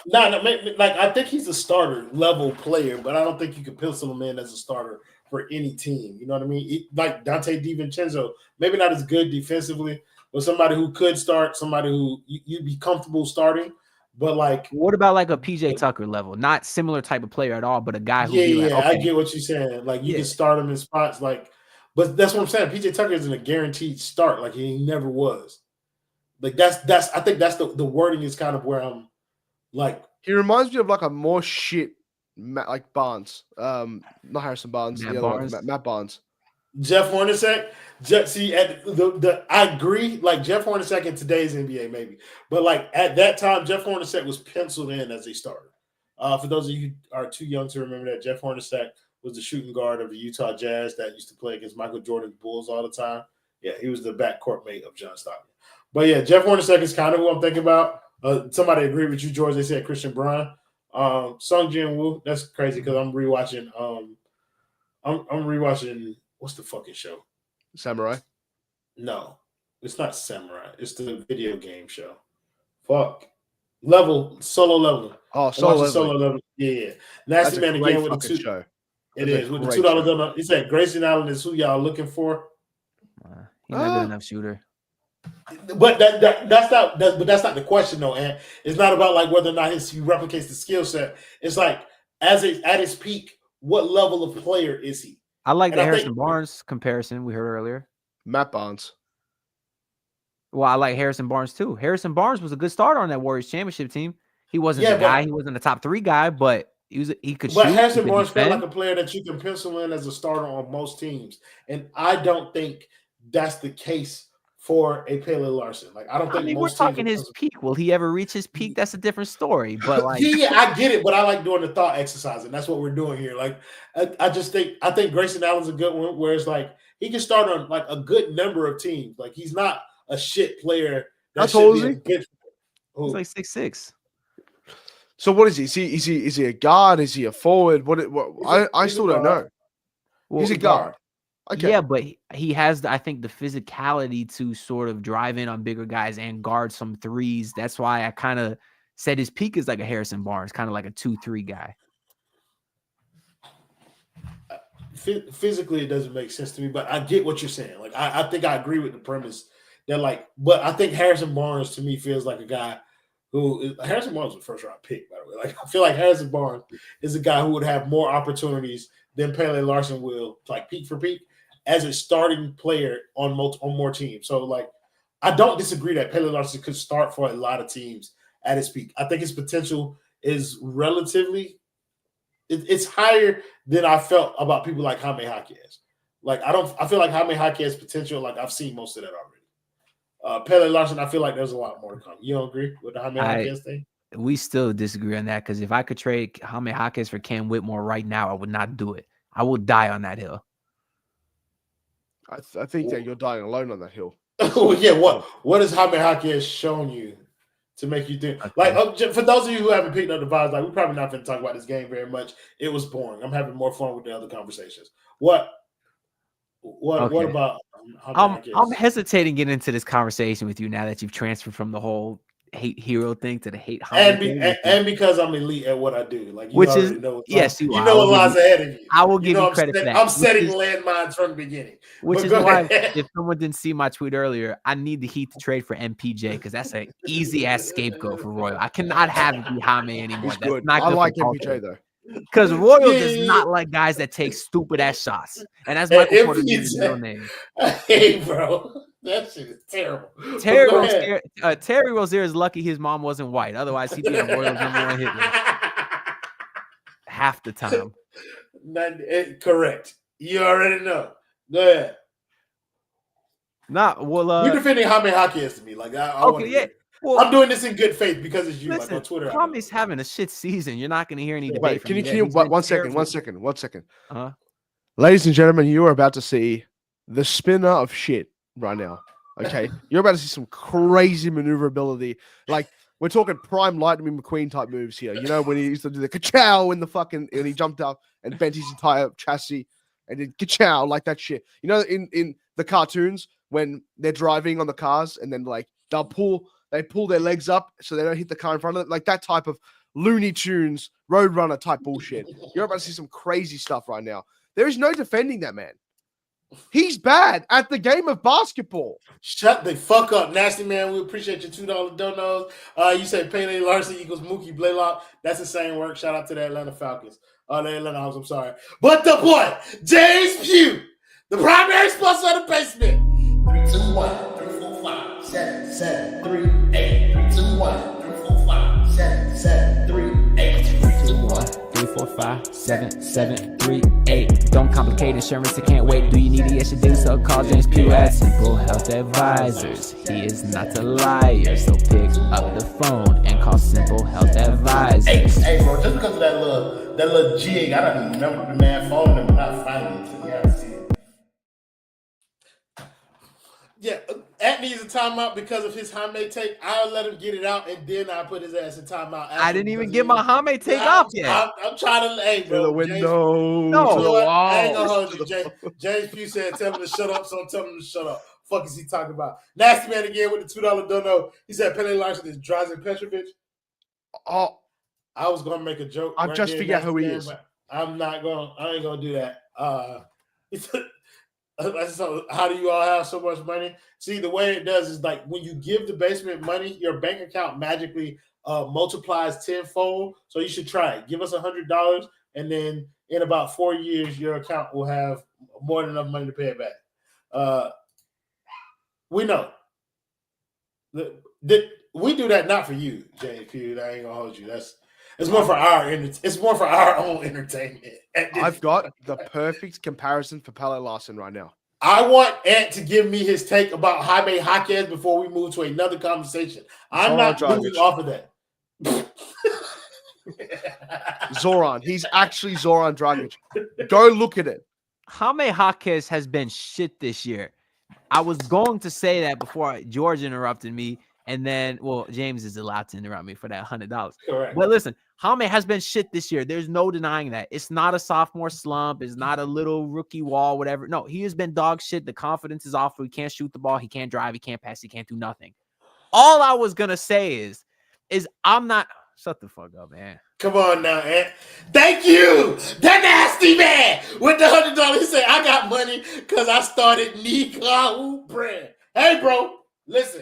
No, like I think he's a starter level player, but I don't think you can pencil him in as a starter for any team. You know what I mean? Like Dante DiVincenzo, maybe not as good defensively, but somebody who could start, somebody who you'd be comfortable starting. But like, what about like a PJ Tucker level? Not similar type of player at all, but a guy who I get what you're saying. Like you can start him in spots, like, but that's what I'm saying. PJ Tucker isn't a guaranteed start, like he never was. Like that's I think that's the wording is kind of where I'm like. He reminds me of like a more shit like Barnes, not Harrison Barnes, the other one, Matt Barnes. Jeff Hornacek. See, at I agree. Like Jeff Hornacek in today's NBA, maybe, but like at that time, Jeff Hornacek was penciled in as a starter. For those of you who are too young to remember that, Jeff Hornacek was the shooting guard of the Utah Jazz that used to play against Michael Jordan's Bulls all the time. Yeah, he was the backcourt mate of John Stockton. But yeah, Jeff Hornacek is kind of who I'm thinking about. Somebody agreed with you, George. They said Christian Braun, Sung Jin Woo. That's crazy because I'm rewatching. I'm rewatching. What's the fucking show? Samurai? No, it's not Samurai. It's the video game show. Fuck. Solo Leveling. Oh, Solo Leveling. Yeah. Nasty Man again with the two. Show. It is with the $2 donut. He said Grayson Allen is who y'all looking for. He's not a good enough shooter. But that's not the question though, and it's not about like whether or not he replicates the skill set. It's like at his peak, what level of player is he? I like the Harrison Barnes comparison we heard earlier. Matt Barnes. Well, I like Harrison Barnes too. Harrison Barnes was a good starter on that Warriors championship team. He wasn't the guy. He wasn't a top 3 guy, but he could shoot. But Harrison Barnes felt like a player that you can pencil in as a starter on most teams, and I don't think that's the case for a Pele Larson. Like I don't think we're talking his peak. Will he ever reach his peak? That's a different story. But like, yeah, I get it. But I like doing the thought exercise, and that's what we're doing here. Like I think Grayson Allen's a good one, where it's like he can start on like a good number of teams. Like he's not a shit player. How tall is he? He's like 6'6". So what is he? Is he a guard? Is he a forward? I still don't know. Well, he's a guard. Okay. Yeah, but he has, I think, the physicality to sort of drive in on bigger guys and guard some threes. That's why I kind of said his peak is like a Harrison Barnes, kind of like a 2-3 guy. Physically, it doesn't make sense to me, but I get what you're saying. Like, I think I agree with the premise that, like, but I think Harrison Barnes to me feels like a guy Harrison Barnes was a first-round pick, by the way. Like, I feel like Harrison Barnes is a guy who would have more opportunities than Pele Larson will, like peak for peak, as a starting player on more teams. So, like, I don't disagree that Pele Larson could start for a lot of teams at his peak. I think his potential is relatively it's higher than I felt about people like Jaime Jaquez. Like, I feel like Jaime Jaquez potential, like, I've seen most of that already. Pele Larson, I feel like there's a lot more to come. You don't agree with the Jaime Jaquez thing? We still disagree on that because if I could trade Jaime Jaquez for Cam Whitmore right now, I would not do it. I will die on that hill. I think that you're dying alone on that hill. Yeah, what has Jaime Jaquez shown you to make you think? Okay. Like, for those of you who haven't picked up the vibes, like, we're probably not going to talk about this game very much. It was boring. I'm having more fun with the other conversations. What about I'm hesitating getting into this conversation with you now that you've transferred from the whole hate hero thing to the hate Jaime thing. And because I'm elite at what I do, like you Which already is know, yes, you know what lies ahead of you. I will give you credit for that. I'm setting landmines from the beginning. Which is why, if someone didn't see my tweet earlier, I need the Heat to trade for MPJ because that's an easy ass scapegoat for Royal. I cannot have it be Jaime anymore. He's That's good. not I good like for MPJ though. because Royal does not like guys that take stupid ass shots, and that's Michael Porter Jr.'s real name. Hey, bro, that shit is terrible. Terry Rozier is lucky his mom wasn't white. Otherwise, he'd be on Royal's #1 hit list half the time. Correct. You already know. Go ahead. You're defending Jaime Jaquez to me. Like well, I'm doing this in good faith because it's you. Listen, like on Twitter. Jaime's having a shit season. You're not going to hear any debate. Wait, from can you one second? Uh-huh. Ladies and gentlemen, you are about to see the spinner of shit right now. Okay, you're about to see some crazy maneuverability. Like we're talking prime Lightning McQueen type moves here. You know when he used to do the ka-chow in the fucking and he jumped up and bent his entire chassis and did ka-chow like that shit. You know in the cartoons when they're driving on the cars and then like they pull their legs up so they don't hit the car in front of them. Like that type of Looney Tunes Roadrunner type bullshit. You're about to see some crazy stuff right now. There is no defending that man. He's bad at the game of basketball. Shut the fuck up, nasty man. We appreciate your $2 donos. You say Pele Larson equals Mookie Blaylock. That's the same work. Shout out to the Atlanta Falcons. The Atlanta Hawks, I'm sorry. But the boy, James Pugh, the primary sponsor of the basement. 3, 2, 1, 3, 4, 5, 7, 7, 3, 8. 3, 2, 1, 3, 4, 5, 7, 7, 3, 8. 3, 2, 1, 3, 4, 5, 7, 7, 3, 8. Don't complicate insurance, I can't wait. Do you need it? Yes, you do. So call James Pugh at Simple Health Advisors. He is not a liar, so pick up the phone and call Simple Health Advisors. Hey, bro, just because of that little jig, I don't even remember the man phone number, not finding it. So yeah, see it. Yeah, Ant needs a timeout because of his Jaime take. I'll let him get it out, and then I'll put his ass in timeout. I didn't even get my Jaime take off yet. I'm trying to, hey, bro. To the window. No. To the wall. I ain't gonna hold you. James Pugh said, tell him to shut up, so I'm telling him to shut up. Fuck is he talking about? Nasty man again with the $2 dono. He said Pele Larson is Drazen Petrovic. Oh, I was gonna make a joke. I've just figured out who he is. I ain't gonna do that. So how do you all have so much money? See, the way it does is like when you give the basement money, your bank account magically multiplies tenfold. So you should try it. Give us $100, and then in about 4 years, your account will have more than enough money to pay it back. We know. We do that not for you, JP. I ain't gonna hold you. It's more for our own entertainment. I've got the perfect comparison for Pele Larson right now. I want Ant to give me his take about Jaime Jaquez before we move to another conversation. I'm not moving off of that. Zoran. He's actually Zoran Dragic. Go look at it. Jaime Jaquez has been shit this year. I was going to say that before George interrupted me. And then, well, James is allowed to interrupt me for that $100. Correct. But listen, Jaime has been shit this year. There's no denying that. It's not a sophomore slump. It's not a little rookie wall, whatever. No, he has been dog shit. The confidence is off. He can't shoot the ball. He can't drive. He can't pass. He can't do nothing. All I was going to say is I'm not – shut the fuck up, man. Come on now, Ant. Thank you. The nasty man with the $100. He said, I got money because I started Nikola brand. Hey, bro, listen.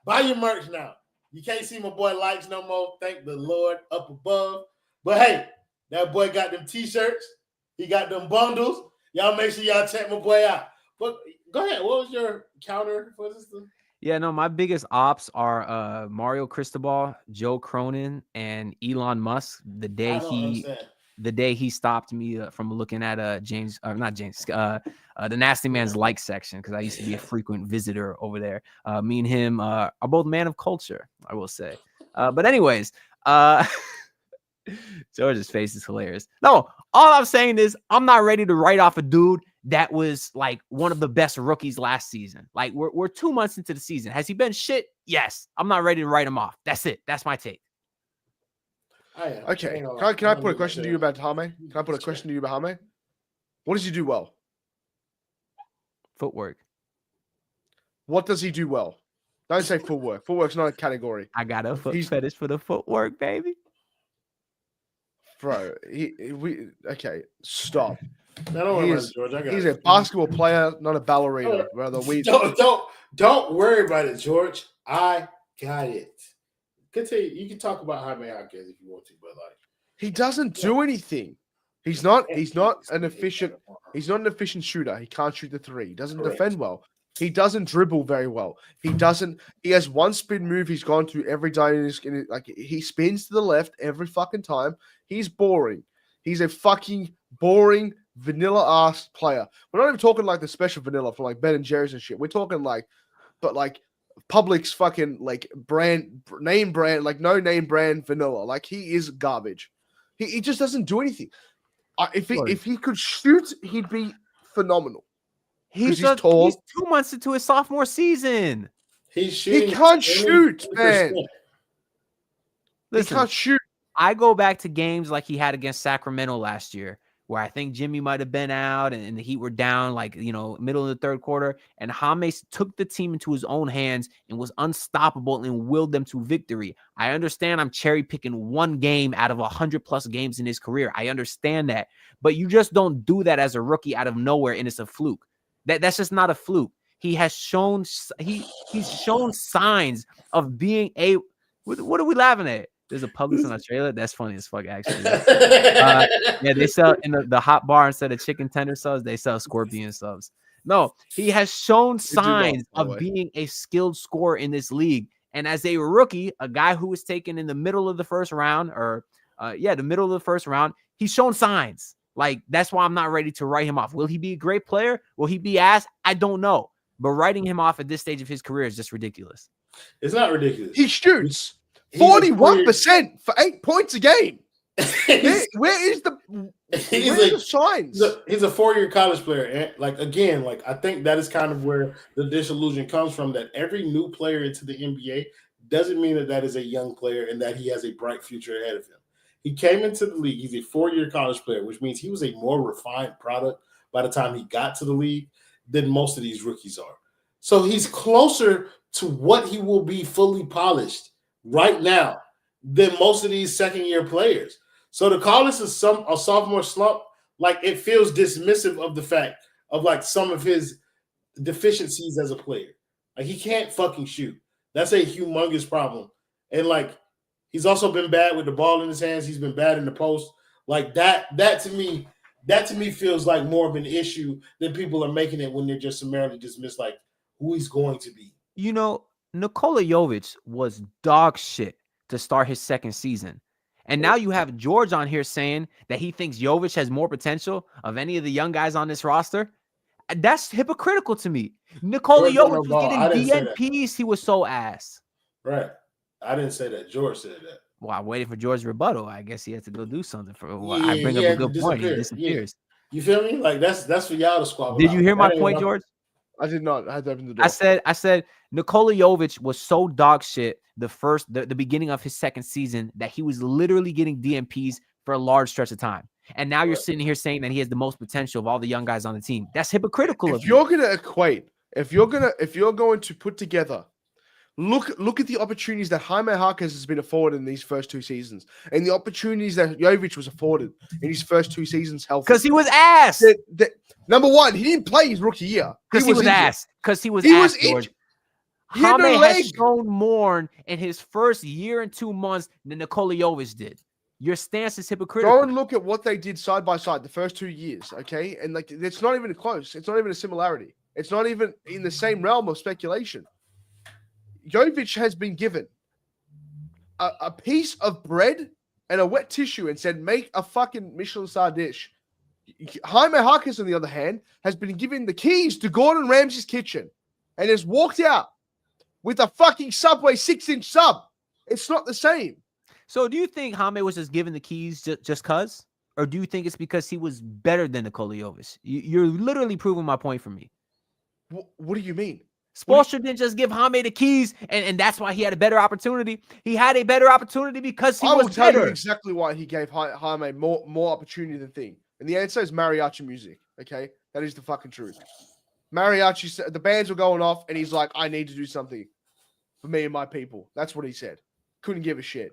Buy your merch now. You can't see my boy likes no more. Thank the Lord up above. But hey, that boy got them t-shirts. He got them bundles. Y'all make sure y'all check my boy out. But go ahead. What was your counter for this thing? Yeah, no, my biggest ops are Mario Cristobal, Joe Cronin, and Elon Musk. The day he stopped me from looking at the Nasty Man's like section, because I used to be a frequent visitor over there. Me and him are both man of culture, I will say. But anyways, George's face is hilarious. No, all I'm saying is I'm not ready to write off a dude that was like one of the best rookies last season. Like we're 2 months into the season. Has he been shit? Yes. I'm not ready to write him off. That's it. That's my take. Okay. Can I put a question to you about Jaime? Can I put a question to you about Jaime? What does he do well? Footwork. What does he do well? Don't say footwork. Footwork's not a category. I got a foot He's- fetish for the footwork, baby. Bro, stop. No, don't worry He about is- it, George. I got He's it. a basketball player, not a ballerina. Brother, Don't worry about it, George. I got it. Continue. You can talk about Jaime Jaquez if you want to, but like he doesn't do anything. He's not an efficient shooter. He can't shoot the three. He doesn't Correct. defend well. He doesn't dribble very well. He has one spin move he's gone through every time. Like he spins to the left every fucking time. He's boring. He's a fucking boring vanilla ass player. We're not even talking like the special vanilla from like Ben and Jerry's and shit. We're talking like Publix fucking like name brand, like no name brand vanilla. Like he is garbage. He just doesn't do anything. If he could shoot, he'd be phenomenal. He's tall. He's 2 months into his sophomore season. he's shooting. He can't shoot, 20%. man. Listen, He can't shoot. I go back to games like he had against Sacramento last year, where I think Jimmy might have been out and the Heat were down, like, middle of the third quarter. And Jaime took the team into his own hands and was unstoppable and willed them to victory. I understand I'm cherry picking one game out of 100+ games in his career. I understand that. But you just don't do that as a rookie out of nowhere, and it's a fluke. That's just not a fluke. He has shown he's shown signs of being a. What are we laughing at? There's a Publix on a trailer. That's funny as fuck, actually. Yeah, they sell in the hot bar instead of chicken tender subs, they sell scorpion subs. No, he has shown signs of being a skilled scorer in this league. And as a rookie, a guy who was taken in the middle of the first round, the middle of the first round, he's shown signs. Like, that's why I'm not ready to write him off. Will he be a great player? Will he be ass? I don't know. But writing him off at this stage of his career is just ridiculous. It's not ridiculous. He shoots 41% for 8 points a game. Where is the signs? He's a 4-year college player. And I think that is kind of where the disillusion comes from, that every new player into the NBA doesn't mean that is a young player and that he has a bright future ahead of him. He came into the league. He's a 4-year college player, which means he was a more refined product by the time he got to the league than most of these rookies are. So he's closer to what he will be fully polished right now than most of these second-year players. So to call this a sophomore slump, like, it feels dismissive of the fact of like some of his deficiencies as a player. Like, he can't fucking shoot. That's a humongous problem. And like, he's also been bad with the ball in his hands. He's been bad in the post. Like that to me feels like more of an issue than people are making it when they're just summarily dismissed like who he's going to be. Nikola Jovic was dog shit to start his second season. And now you have George on here saying that he thinks Jovic has more potential of any of the young guys on this roster. That's hypocritical to me. Nikola Jovic was getting DNPs. He was so ass. Right. I didn't say that. George said that. Well, I'm waiting for George's rebuttal. I guess he had to go do something for a while. I bring up a good point. He disappears. Yeah. You feel me? Like, that's for y'all to squabble. Did you hear my point, George? I did not. I had to open the door. I said Nikola Jovic was so dog shit the beginning of his second season that he was literally getting DNPs for a large stretch of time. And now you're sitting here saying that he has the most potential of all the young guys on the team. That's hypocritical. If you're going to put together, look at the opportunities that Jaime Jaquez has been afforded in these first 2 seasons, and the opportunities that Yovic was afforded in his first 2 seasons healthy. Because he was ass. Number one, he didn't play his rookie year. Because he was ass. Because he was ass, George. Jaime has shown more in his first year and 2 months than Nikola Jovic did. Your stance is hypocritical. Go and look at what they did side by side the first 2 years, okay? And like, it's not even close. It's not even a similarity. It's not even in the same realm of speculation. Jovic has been given a piece of bread and a wet tissue and said, make a fucking Michelin star dish. Jaime Jaquez, on the other hand, has been given the keys to Gordon Ramsay's kitchen and has walked out with a fucking Subway 6-inch sub. It's not the same. So do you think Jaime was just given the keys just because? Or do you think it's because he was better than Nikola Jovic? You're literally proving my point for me. What do you mean? Spoelstra didn't just give Jaime the keys, and that's why he had a better opportunity. He had a better opportunity because he was better. I will tell you exactly why he gave Jaime more opportunity than thing. And the answer is mariachi music, okay? That is the fucking truth. Mariachi said the bands were going off, and he's like, "I need to do something for me and my people." That's what he said. Couldn't give a shit.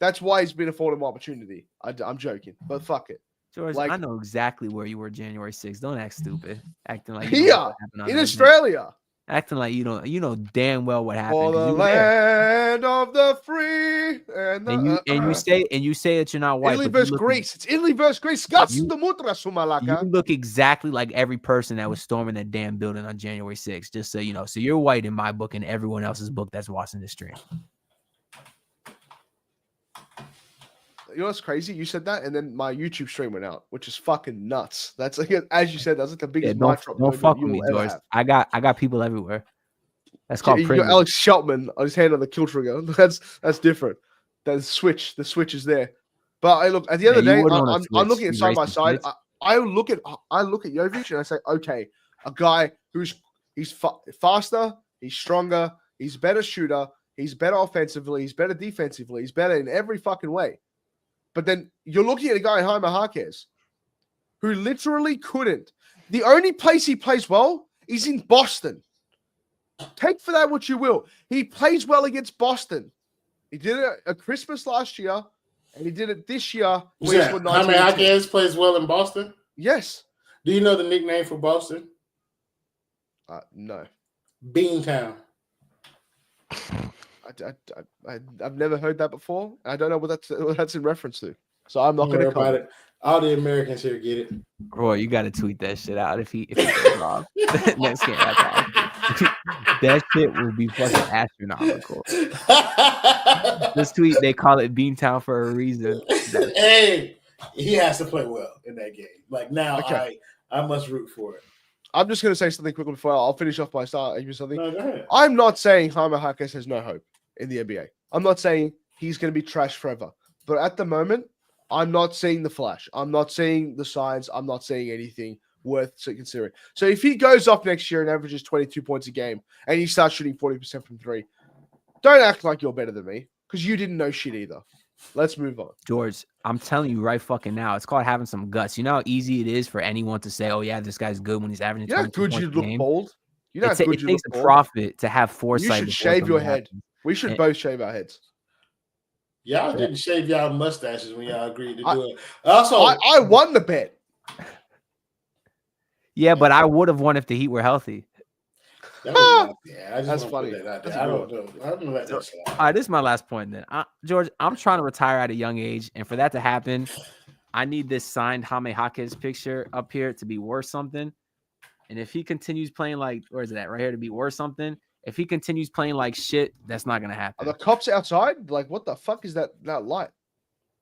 That's why he's been afforded more opportunity. I'm joking, but fuck it. George, Like- I know exactly where you were January 6th. Don't act stupid. Acting like Here, what happened on in that day. Australia, Acting like you don't. You know damn well what happened. for 'cause the you were there. land of the free and the And you say that you're not white. Italy but you versus look- Greece. It's Italy versus Greece. Guts You- the mutra You sumalaka. look exactly like every person that was storming that damn building on January 6th, just so you know. So you're white in my book and everyone else's book that's watching this stream. You know what's crazy? You said that, and then my YouTube stream went out, which is fucking nuts. That's like, as you said, that's like the biggest mic drop Don't moment fuck you with me, will ever George. have. I got people everywhere. That's called You got privilege. Alex Sheltman on his hand on the kill trigger. That's different. The switch is there. But I look at the end of the Yeah, day, you wouldn't wanna I'm switch, looking at you side by racist side. bitch. I look at Jovic and I say, okay, a guy he's faster, he's stronger, he's a better shooter, he's better offensively, he's better defensively, he's better in every fucking way. But then you're looking at a guy, Jaime Jaquez, who literally couldn't. The only place he plays well is in Boston. Take for that what you will. He plays well against Boston. He did it at Christmas last year, and he did it this year. where he scored 19 Jaime and 10. Jaquez plays well in Boston. Yes. Do you know the nickname for Boston? No. Beantown. I've never heard that before. I don't know what that's in reference to. So I'm not Don't going worry to about comment. it. All the Americans here get it. Roy, you got to tweet that shit out if he goes off. Next game, that's all. That shit will be fucking astronomical. This tweet, they call it Beantown for a reason. Hey, he has to play well in that game. Like now, Okay. I must root for it. I'm just going to say something quickly before I'll finish off my start. Something. No, go ahead. I'm not saying Jaime Jaquez has no hope in the NBA. I'm not saying he's going to be trash forever. But at the moment, I'm not seeing the flash. I'm not seeing the signs. I'm not seeing anything worth considering. So if he goes off next year and averages 22 points a game and he starts shooting 40% from three, don't act like you're better than me because you didn't know shit either. Let's move on. George, I'm telling you right fucking now, it's called having some guts. You know how easy it is for anyone to say, oh, yeah, this guy's good when he's averaging You know how 22 good points you a look game. bald? You know how good It you takes look a bald? profit to have foresight. You should before shave your something head. happens. We should And- both shave our heads. Y'all didn't shave y'all mustaches when y'all agreed to do it. Also, I won the bet. Yeah, but I would have won if the Heat were healthy. that was yeah, I just That's want to funny. put that out That's there. a I good don't know. I'm gonna let that slide. All right, this is my last point then. George, I'm trying to retire at a young age, and for that to happen, I need this signed Jaime Jaquez picture up here to be worth something. And if he continues playing like, where is it at? Right here to be worth something. If he continues playing like shit, that's not gonna Are happen. the cops outside? Like, what the fuck is that light?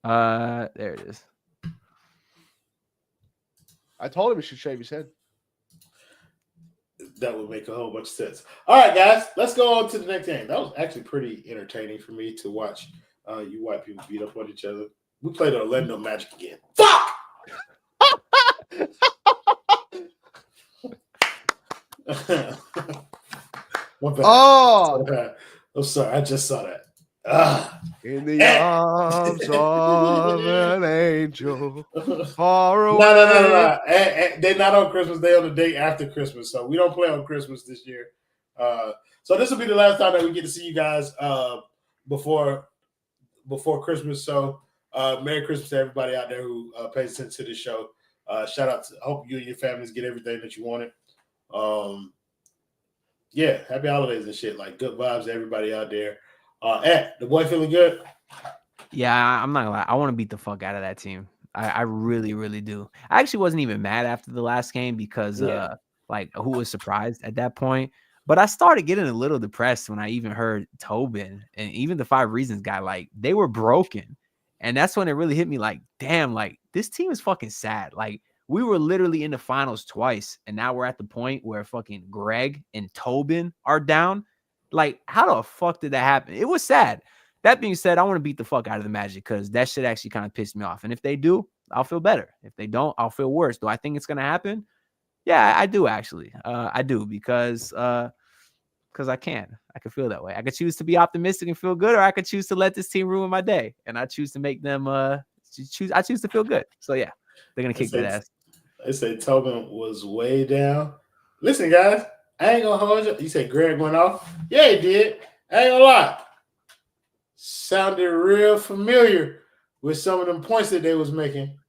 There it is. I told him he should shave his head. That would make a whole bunch of sense. All right, guys, let's go on to the next game. That was actually pretty entertaining for me to watch you white people beat up on each other. We played Orlando Magic again. Fuck! What bad? Oh, I'm sorry. I just saw that. Ah. in the arms of an angel, far No, away. no. They're not on Christmas. They're on the day after Christmas. So we don't play on Christmas this year. So this will be the last time that we get to see you guys before Christmas. So Merry Christmas to everybody out there who pays attention to this show. Shout out to, I hope you and your families get everything that you wanted. Yeah, happy holidays and shit. Like good vibes to everybody out there. The boy feeling good? Yeah, I'm not gonna lie. I want to beat the fuck out of that team. I really, really do. I actually wasn't even mad after the last game because like who was surprised at that point. But I started getting a little depressed when I even heard Tobin and even the 5 Reasons guy, like they were broken. And that's when it really hit me like, damn, like this team is fucking sad. Like we were literally in the finals twice. And now we're at the point where fucking Greg and Tobin are down. Like, how the fuck did that happen? It was sad. That being said, I want to beat the fuck out of the Magic because that shit actually kind of pissed me off. And if they do, I'll feel better. If they don't, I'll feel worse. Do I think it's going to happen? Yeah, I do actually. I do because I can. I can feel that way. I could choose to be optimistic and feel good, or I could choose to let this team ruin my day. And I choose to make them I choose to feel good. So yeah, they're gonna kick that ass. They say Tobin was way down. Listen, guys, I ain't gonna hold you. You said Greg went off? Yeah, he did. I ain't gonna lie. Sounded real familiar with some of them points that they was making.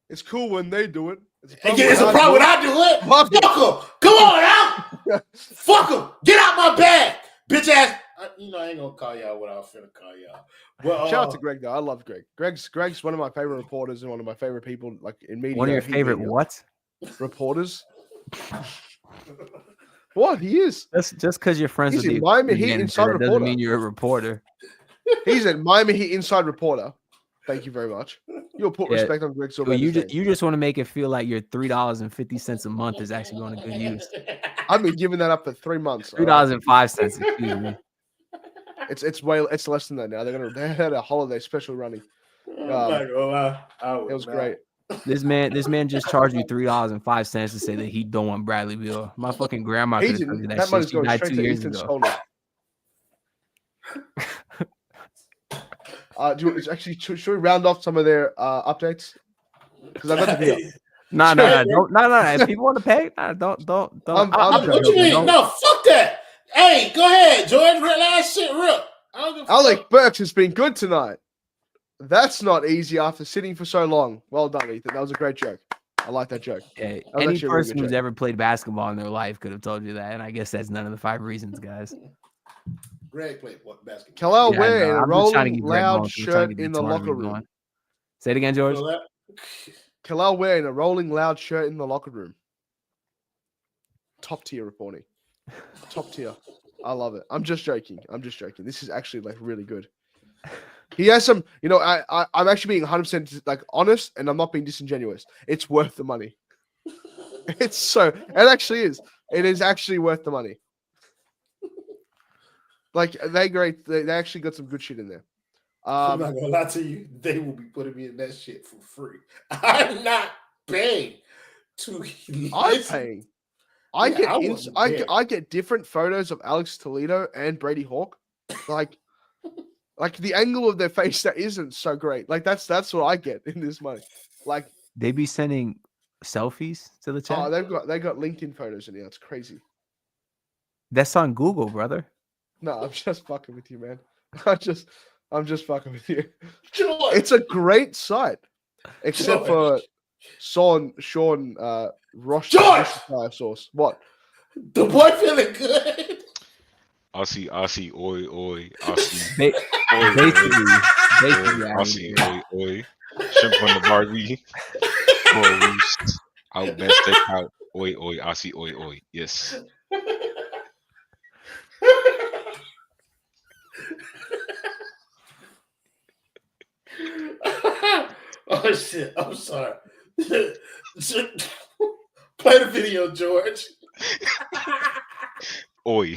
It's cool when they do it. It's a problem when I do it. Fuck them. Come on out. Fuck them. Get out my bag, bitch ass. I ain't gonna call y'all what I was finna call y'all. Well, shout out to Greg though. I love Greg. Greg's one of my favorite reporters and one of my favorite people, like in media. One of your favorite what? Reporters. What he is? Just because you're friends He's with in the Miami Heat inside doesn't reporter. mean you're a reporter. He's a Miami Heat inside reporter. Thank you very much. You'll put respect on Greg's. Well, you just want to make it feel like your $3.50 a month is actually going to good use. I've been giving that up for 3 months. $3.05. Excuse me. It's less than that now. They had a holiday special running. I'm not gonna lie. It was great. This man just charged me $3.05 to say that he don't want Bradley Beal. My fucking grandma could have told you that shit. She died 2 years ago. Should we round off some of their updates? Because I got the deal. No. If people want to pay, don't. What you mean? No, fuck that. Hey, go ahead, George. Last shit, real. Alec Burks has been good tonight. That's not easy after sitting for so long. Well done, Ethan. That was a great joke. I like that joke. Okay. Any person who's ever played basketball in their life could have told you that, and I guess that's none of the 5 reasons, guys. Greg played what basketball? Kalel wearing a rolling loud shirt in the locker room. Say it again, George. Kalel wearing a rolling loud shirt in the locker room. Top tier reporting. Top tier. I love it. I'm just joking. This is actually like really good. He has some, I'm actually being 100% like honest, and I'm not being disingenuous. It's worth the money. It actually is. It is actually worth the money. Like they actually got some good shit in there. I'm not gonna lie to you. They will be putting me in that shit for free. I'm not paying to. I'm paying. I get different photos of Alex Toledo and Brady Hawk, like the angle of their face that isn't so great. Like that's what I get in this money. Like they be sending selfies to the chat. Oh, they got LinkedIn photos in here. It's crazy. That's on Google, brother. No, I'm just fucking with you, man. I'm just fucking with you. George. It's a great site, except for Sean Rosh sauce. What? The boy feeling good. Aussie, oi, oi. Aussie. Basically, Aussie, oi. Shrimp on the Barbie. Boy, roost. Out, best take out. Oi, oi, Aussie, oi, oi. Yes. Oh shit! I'm sorry. Play the video, George. Oi.